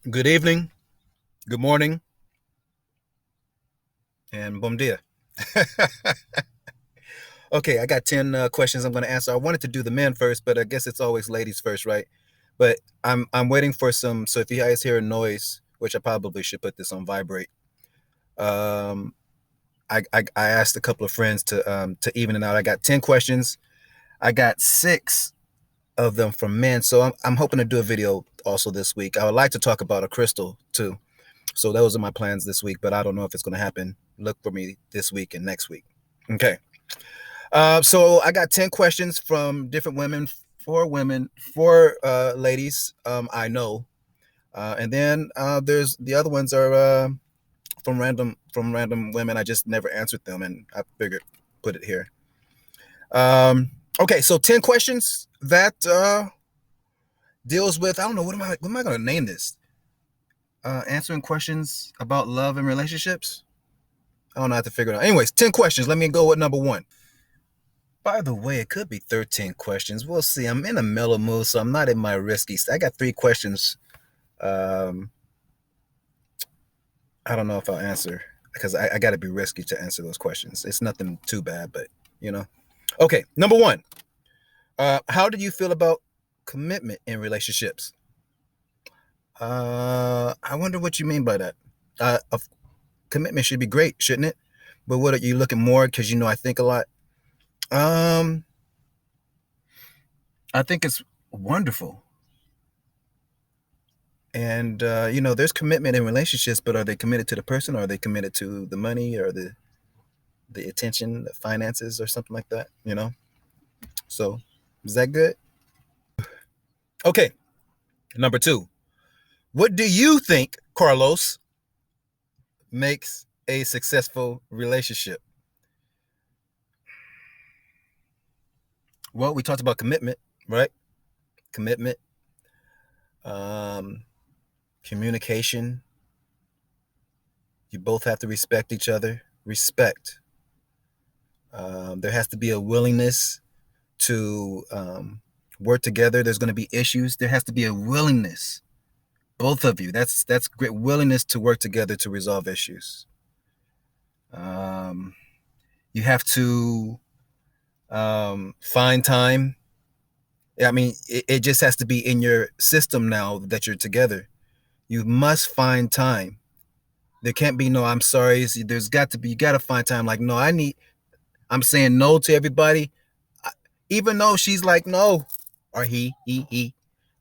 Good evening, good morning, and bom dia. Okay, I got 10 questions I'm going to answer. I wanted to do the men first, but I guess it's always ladies first, right? But I'm waiting for some. So if you guys hear a noise, which I probably should put this on vibrate, um, I asked a couple of friends to even it out. I got 10 questions. I got six of them from men, so I'm hoping to do a video also this week. I would like to talk about a crystal too. So those are my plans this week, but I don't know if it's going to happen. Look for me this week and next week. Okay. So I got 10 questions from different women, four ladies I know. And then there's the other ones are from random women. I just never answered them, and I figured put it here. Okay, so 10 questions that deals with, I don't know, what am I going to name this? Answering questions about love and relationships. I don't know how to figure it out. Anyways, 10 questions. Let me go with number one. By the way, it could be 13 questions. We'll see. I'm in a mellow mood, so I'm not in my risky. I got three questions. Um, I don't know if I'll answer because I got to be risky to answer those questions. It's nothing too bad, but you know. Okay, number one. How do you feel about commitment in relationships? I wonder what you mean by that. Commitment should be great, shouldn't it? But what are you looking more? Because I think a lot. Um, I think it's wonderful. And there's commitment in relationships, but are they committed to the person, or are they committed to the money, or the attention, the finances, or something like that? So is that good? Okay, number two. What do you think, Carlos, makes a successful relationship? Well, we talked about commitment, right? Commitment, um, communication. You both have to respect each other. Respect. There has to be a willingness to work together. There's going to be issues. There has to be a willingness, both of you. That's great willingness to work together to resolve issues. Um, you have to find time. I mean, it just has to be in your system now that you're together. You must find time. There can't be no I'm sorry. There's got to be, you got to find time. Like, no, I'm saying no to everybody. Even though she's like, no, or he,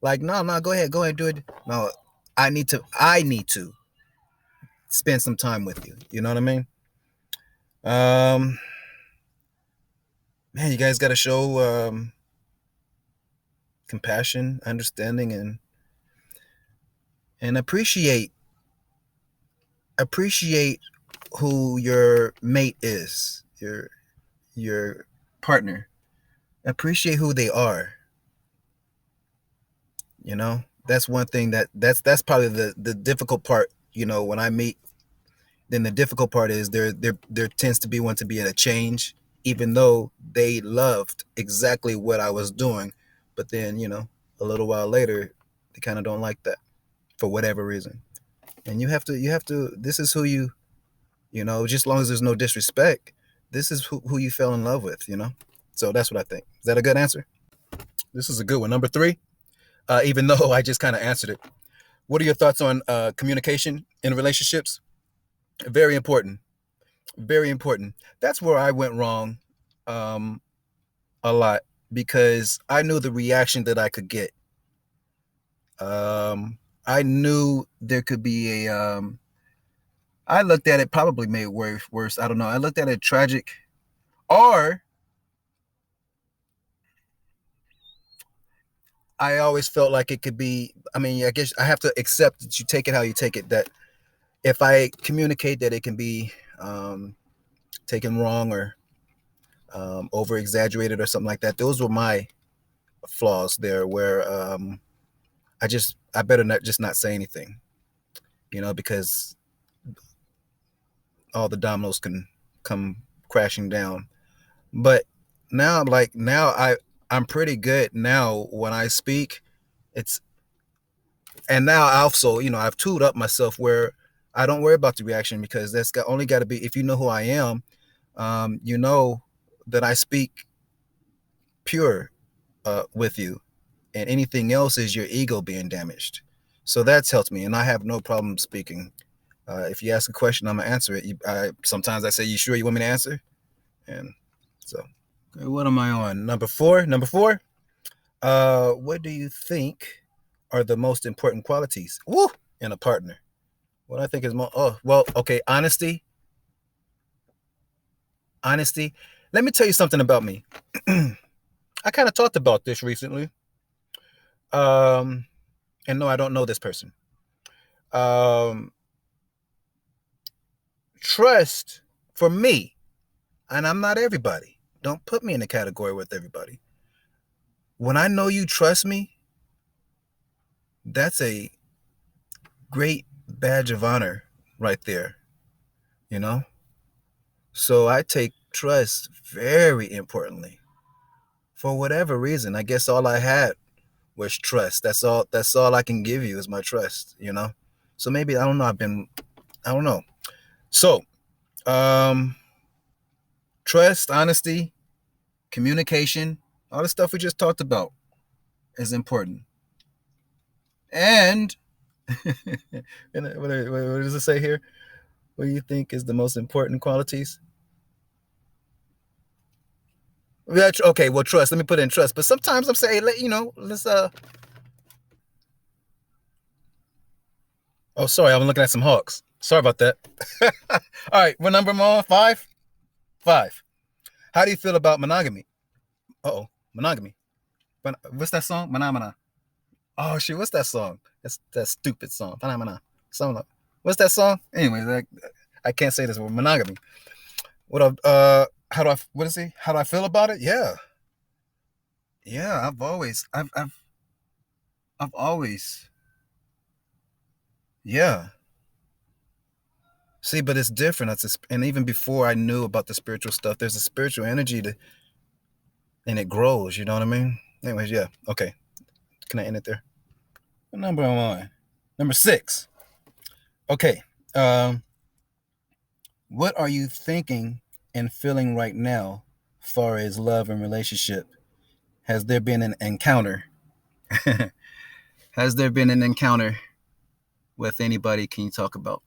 like, no, no, go ahead, do it. No, I need to spend some time with you. You know what I mean? Um, Man, you guys got to show compassion, understanding, and appreciate who your mate is, your partner. Appreciate who they are. That's one thing that's probably the difficult part. When I meet, then the difficult part is there tends to be want to be a change, even though they loved exactly what I was doing, but then a little while later they kind of don't like that for whatever reason, and you have to. This is who just as long as there's no disrespect, this is who you fell in love with. So that's what I think. Is that a good answer? This is a good one. Number three. Even though I just kind of answered it. What are your thoughts on communication in relationships? Very important. Very important. That's where I went wrong um, a lot because I knew the reaction that I could get. I knew there could be a. I looked at it probably made worse. I don't know. I looked at it tragic, or I always felt like it could be. I mean, I guess I have to accept that you take it how you take it. That if I communicate that it can be taken wrong or over exaggerated or something like that. Those were my flaws there, where I better not just not say anything, because all the dominoes can come crashing down. But now I'm pretty good now when I speak. It's And now I also, I've tooled up myself where I don't worry about the reaction because only got to be, if you know who I am, you know that I speak pure with you, and anything else is your ego being damaged. So that's helped me, and I have no problem speaking. If you ask a question, I'm gonna answer it. Sometimes I say, "You sure you want me to answer?" And so, okay, what am I on? Number four. Number four. What do you think are the most important qualities in a partner? What I think is more. Oh, well, okay. Honesty. Honesty. Let me tell you something about me. I kind of talked about this recently. Um, and no, I don't know this person. Um, Trust for me, and I'm not everybody. Don't put me in a category with everybody. When I know you trust me, that's a great badge of honor right there, you know? So I take trust very importantly. For whatever reason, I guess all I had was trust. That's all I can give you is my trust. So maybe I don't know, I don't know. So, um trust, honesty, communication, all the stuff we just talked about is important. And what does it say here? What do you think is the most important qualities? Yeah, okay, well, trust. Let me put in trust. But sometimes I'm saying, let's. Oh, sorry, I'm looking at some hawks. Sorry about that. All right, what number am I on? Five. Five. How do you feel about monogamy? Oh, monogamy. But what's that song? Mana. Oh shit, what's that song? That's that stupid song. Mana. What's that song? Anyway, I can't say this word. Monogamy. How do I? What is he? How do I feel about it? Yeah, yeah. I've always, yeah. See, but it's different. And even before I knew about the spiritual stuff, there's a spiritual energy and it grows. You know what I mean? Anyways, yeah. Okay. Can I end it there? What number am I on? Number six. Okay. Um, what are you thinking and feeling right now, far as love and relationship? Has there been an encounter? Has there been an encounter with anybody? Can you talk about?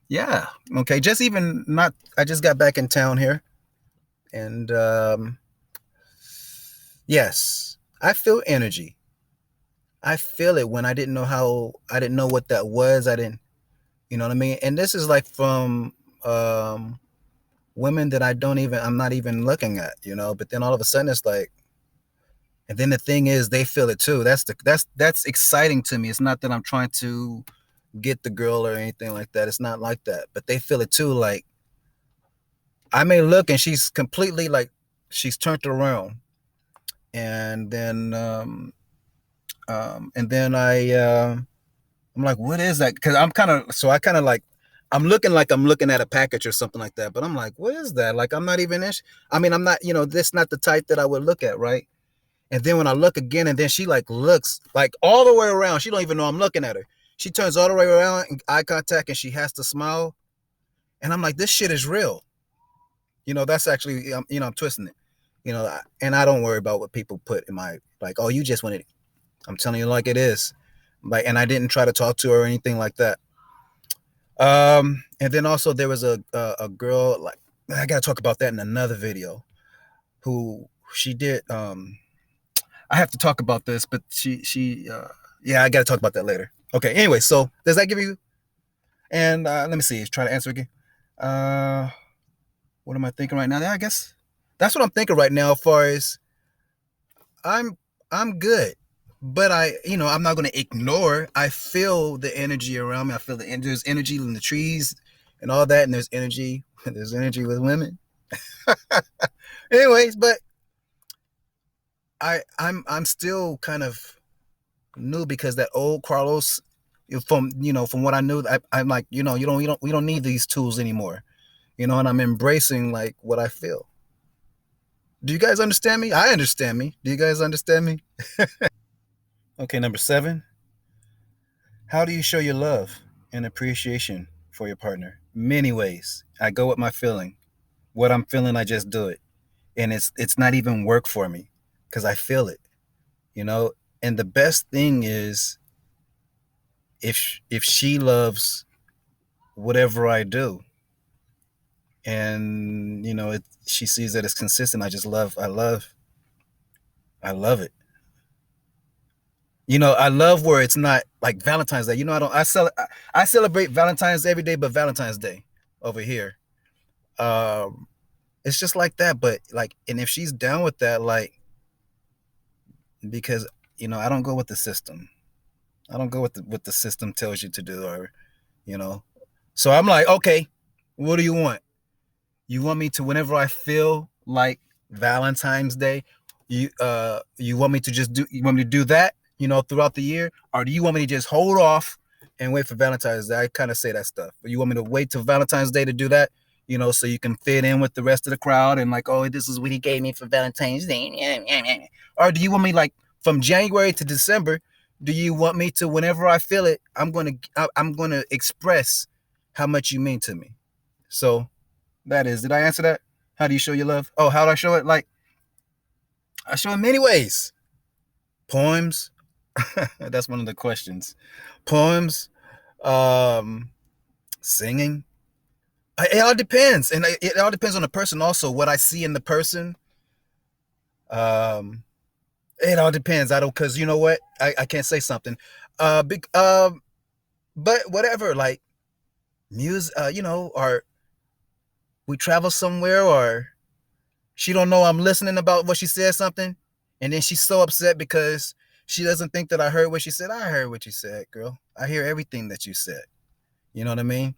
Yeah. Okay. Just even not. I just got back in town here, and yes, I feel energy. I feel it when I didn't know what that was. I didn't, you know what I mean? And this is like from um, women that I'm not even looking at. But then all of a sudden it's like, and then the thing is, they feel it too. That's exciting to me. It's not that I'm trying to get the girl or anything like that. It's not like that. But they feel it too. Like I may look and she's completely like she's turned around, and then I'm like, what is that? Because I kind of like, I'm looking at a package or something like that. But I'm like, what is that? Like, I'm not even in. I mean, I'm not, this not the type that I would look at, right? And then when I look again, and then she like looks like all the way around. She don't even know I'm looking at her. She turns all the way around, and eye contact, and she has to smile. And I'm like, this shit is real. That's actually, I'm twisting it. And I don't worry about what people put in my like. Oh, you just wanted. I'm telling you like it is. Like, and I didn't try to talk to her or anything like that. And then also there was a girl, like, I gotta talk about that in another video. Who she did. I have to talk about this, but yeah, I gotta talk about that later. Okay. Anyway, so does that give you? And let me see. Try to answer again. Uh, what am I thinking right now? Yeah, I guess that's what I'm thinking right now. As far as I'm, I'm good, but I'm not gonna ignore. I feel the energy around me. I feel there's energy in the trees and all that, and there's energy. There's energy with women. Anyways, but I'm still kind of new because that old Carlos, from what I knew, I'm like, we don't need these tools anymore. And I'm embracing like what I feel. Do you guys understand me? I understand me. Do you guys understand me? Okay, number 7. How do you show your love and appreciation for your partner? Many ways. I go with my feeling. What I'm feeling, I just do it. And it's not even work for me because I feel it, you know? And the best thing is if she loves whatever I do and she sees that it's consistent, I love it. I love where it's not like Valentine's Day. I celebrate Valentine's every day, but Valentine's Day over here. Um, it's just like that. But like, and if she's down with that, like, because I don't go with the system. I don't go with what the system tells you to do, or you know. So I'm like, okay, what do you want? You want me to whenever I feel like Valentine's Day, you want me to just do you want me to do that, throughout the year? Or do you want me to just hold off and wait for Valentine's Day? I kind of say that stuff. But you want me to wait till Valentine's Day to do that, so you can fit in with the rest of the crowd and like, oh, this is what he gave me for Valentine's Day. Or do you want me like from January to December? Do you want me to whenever I feel it, I'm gonna express how much you mean to me? So did I answer that? How do you show your love? Oh, how do I show it? Like, I show it many ways. Poems. That's one of the questions. Poems, um, singing. It all depends. And it all depends on the person also. What I see in the person. Um, it all depends. I don't, because you know what? I can't say something. Big, but whatever, like, music, or we travel somewhere, or she don't know I'm listening about what she said something, and then she's so upset because she doesn't think that I heard what she said. I heard what you said, girl. I hear everything that you said. You know what I mean?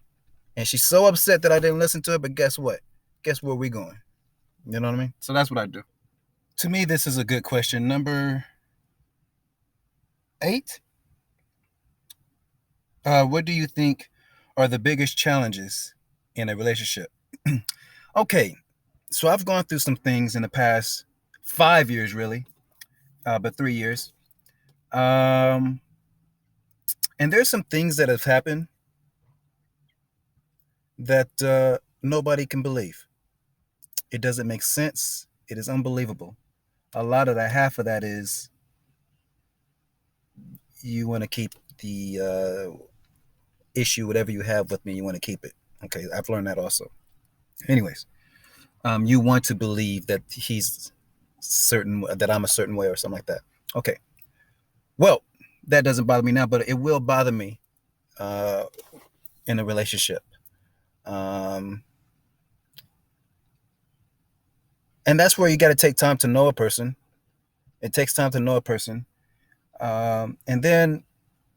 And she's so upset that I didn't listen to it. But guess what? Guess where we going? You know what I mean? So that's what I do. To me, this is a good question. Number 8. What do you think are the biggest challenges in a relationship? Okay, so I've gone through some things in the past 5 years, really, but 3 years. Um, and there's some things that have happened that nobody can believe. It doesn't make sense. It is unbelievable. A lot of that, half of that is you want to keep the issue, whatever you have with me, you want to keep it. Okay, I've learned that also. Anyways, you want to believe that that I'm a certain way or something like that. Okay, well, that doesn't bother me now, but it will bother me uh, in a relationship. Um, and that's where you got to take time to know a person. It takes time to know a person. And then,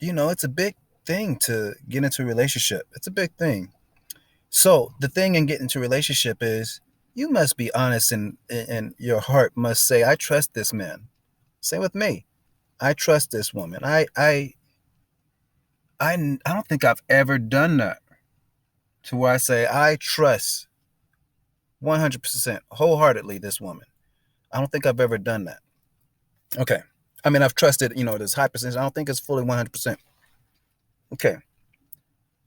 it's a big thing to get into a relationship. It's a big thing. So the thing in getting into a relationship is you must be honest, and your heart must say, I trust this man. Same with me. I trust this woman. I don't think I've ever done that to where I say I trust 100% wholeheartedly this woman. I don't think I've ever done that. Okay. I mean, I've trusted, this high percentage. I don't think it's fully 100%. Okay.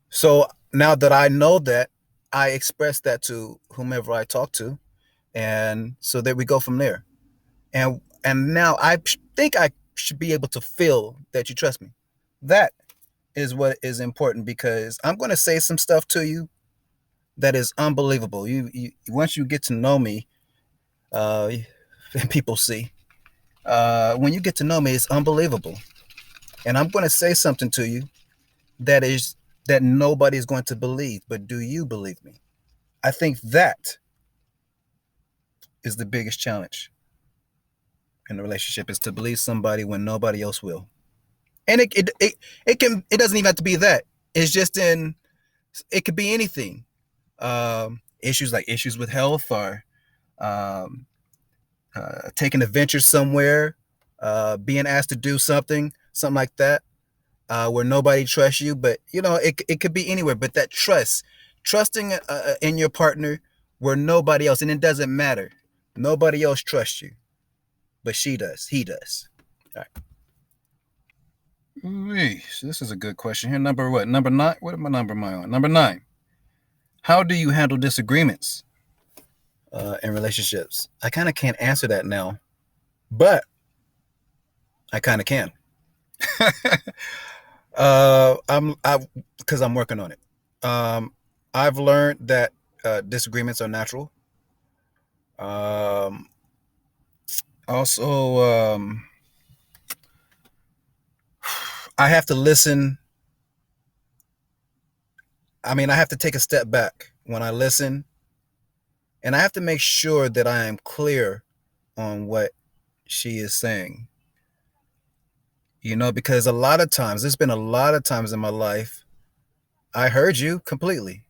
So now that I know that, I express that to whomever I talk to, and so there we go from there. And now I think I should be able to feel that you trust me. That is what is important, because I'm going to say some stuff to you that is unbelievable. You once you get to know me, uh, and people see, when you get to know me, it's unbelievable. And I'm going to say something to you that is that nobody's going to believe. But do you believe me? I think that is the biggest challenge in a relationship, is to believe somebody when nobody else will. And it doesn't even have to be that. It's just it could be anything. Issues with health, or um, taking a venture somewhere, being asked to do something like that, where nobody trusts you. But it could be anywhere. But that trusting in your partner where nobody else, and it doesn't matter, nobody else trusts you, but she does, he does. All right. Ooh, this is a good question here. Number what? Number nine? What number am I on? Number nine. How do you handle disagreements in relationships? I kind of can't answer that now, but I kind of can. I because I'm working on it. I've learned that disagreements are natural. Um, also, I have to listen. I mean, I have to take a step back when I listen, and I have to make sure that I am clear on what she is saying. Because a lot of times, there's been a lot of times in my life, I heard you completely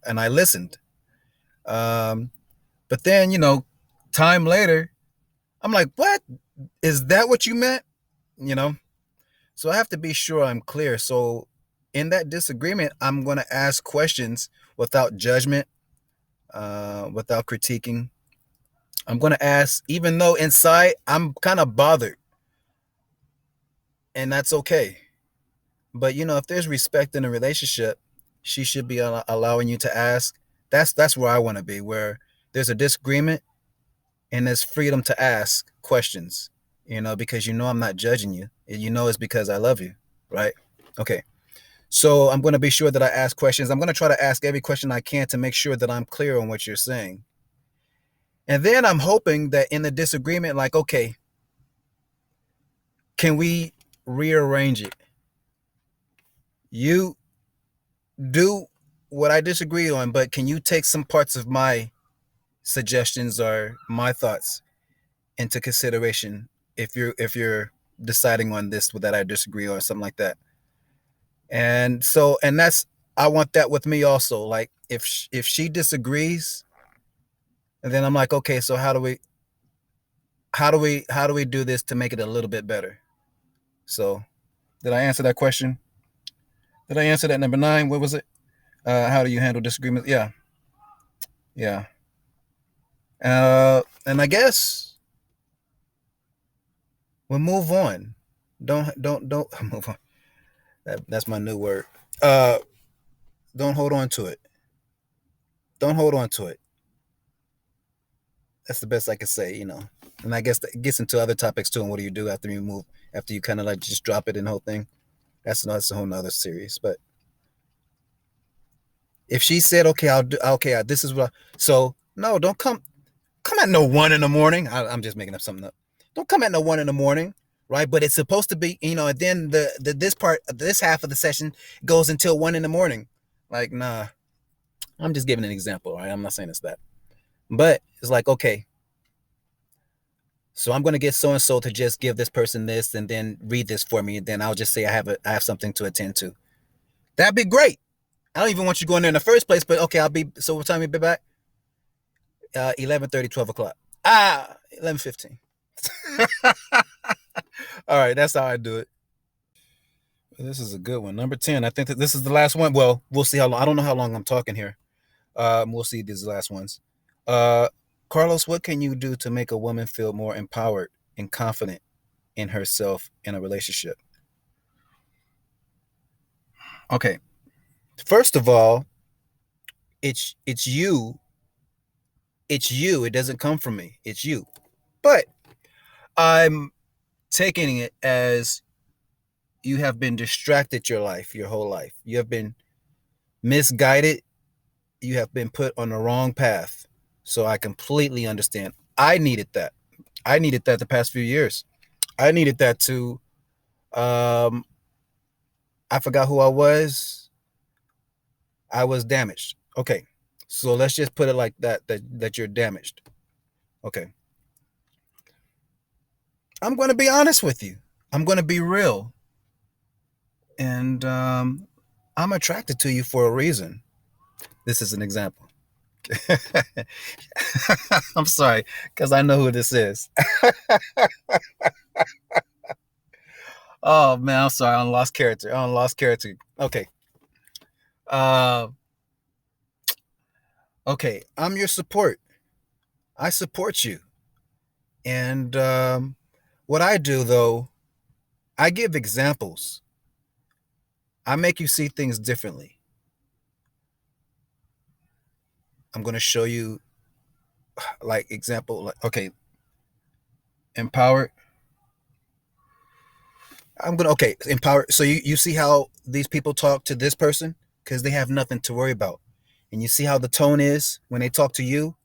and I listened. Um, but then, time later, I'm like, what? Is that what you meant? You know? So I have to be sure I'm clear. So in that disagreement, I'm going to ask questions without judgment, without critiquing. I'm going to ask, even though inside I'm kind of bothered, and that's okay. But if there's respect in a relationship, she should be allowing you to ask. That's where I want to be, where there's a disagreement and there's freedom to ask questions. Because I'm not judging you. It's because I love you, right? Okay. So I'm going to be sure that I ask questions. I'm going to try to ask every question I can to make sure that I'm clear on what you're saying. And then I'm hoping that in the disagreement, like, okay, can we rearrange it? You do what I disagree on, but can you take some parts of my suggestions or my thoughts into consideration if you're deciding on this that I disagree on, something like that? And that's, I want that with me also. Like if she disagrees, and then I'm like, okay, so how do we do this to make it a little bit better? So did I answer that question? Did I answer that? Number nine, what was it? How do you handle disagreements? Yeah, yeah. And I guess we'll move on. Don't move on. That's my new word. Uh, don't hold on to it. Don't hold on to it. That's the best I can say. And I guess it gets into other topics too. And what do you do after you move? After you kind of like just drop it in the whole thing? That's a whole nother series. But if she said, okay, I'll do. Okay, this is what. So no, don't come at no 1 in the morning. I'm just making up something up. Don't come at no 1 in the morning, right? But it's supposed to be, and then this half of the session goes until 1 in the morning. Like, nah, I'm just giving an example, right? I'm not saying it's that, but it's like, okay, so I'm gonna get so and so to just give this person this, and then read this for me, and then I'll just say I have something to attend to. That'd be great. I don't even want you going there in the first place, but okay, I'll be. So what time you be back? 11:30, 12 o'clock. 11:15. All right, that's how I do it. This is a good one. Number 10. I think that this is the last one. Well, we'll see how long. I don't know how long I'm talking here. We'll see these last ones. Uh, Carlos, what can you do to make a woman feel more empowered and confident in herself in a relationship? Okay. First of all, it's you. It's you. It doesn't come from me. It's you. But I'm taking it as you have been distracted your whole life. You have been misguided. You have been put on the wrong path. So I completely understand. I needed that. I needed that the past few years. I needed that to um I forgot who I was. I was damaged. Okay. So let's just put it like that you're damaged. Okay. I'm going to be honest with you. I'm going to be real. And I'm attracted to you for a reason. This is an example. I'm sorry, because I know who this is. Oh man, I'm sorry. I lost character. I lost character. Okay. Uh, okay. I'm your support. I support you. And what I do though, I give examples. I make you see things differently. I'm going to show you, like, example, like, okay, empowered. Okay, empowered. So you see how these people talk to this person because they have nothing to worry about. And you see how the tone is when they talk to you,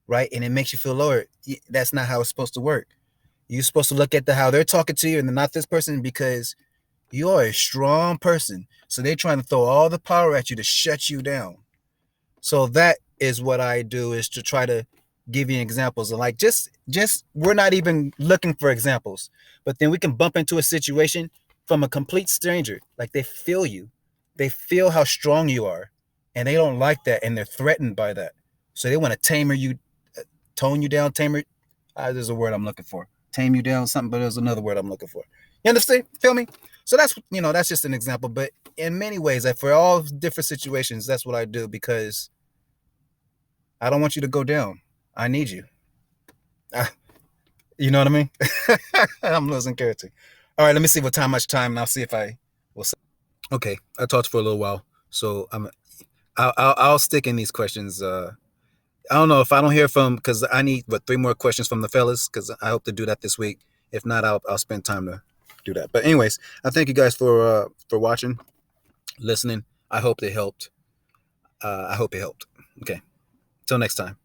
right? And it makes you feel lower. That's not how it's supposed to work. You're supposed to look at how they're talking to you and not this person because you are a strong person. So they're trying to throw all the power at you to shut you down. So that is what I do, is to try to give you examples. And like, just we're not even looking for examples, but then we can bump into a situation from a complete stranger. Like, they feel you. They feel how strong you are. And they don't like that, and they're threatened by that. So they want to tone you down, tamer. There's a word I'm looking for. Tame you down, something, but there's another word I'm looking for. You understand? Feel me? So that's just an example. But in many ways, for all different situations, that's what I do, because I don't want you to go down. I need you. Ah, you know what I mean? I'm losing character. All right, let me see how much time, and I'll see if I will. Okay, I talked for a little while, so I'll stick in these questions. I don't know if I don't hear from, because I need three more questions from the fellas, because I hope to do that this week. If not, I'll spend time to do that. But anyways, I thank you guys for watching, listening. I hope they helped. I hope it helped. Okay, till next time.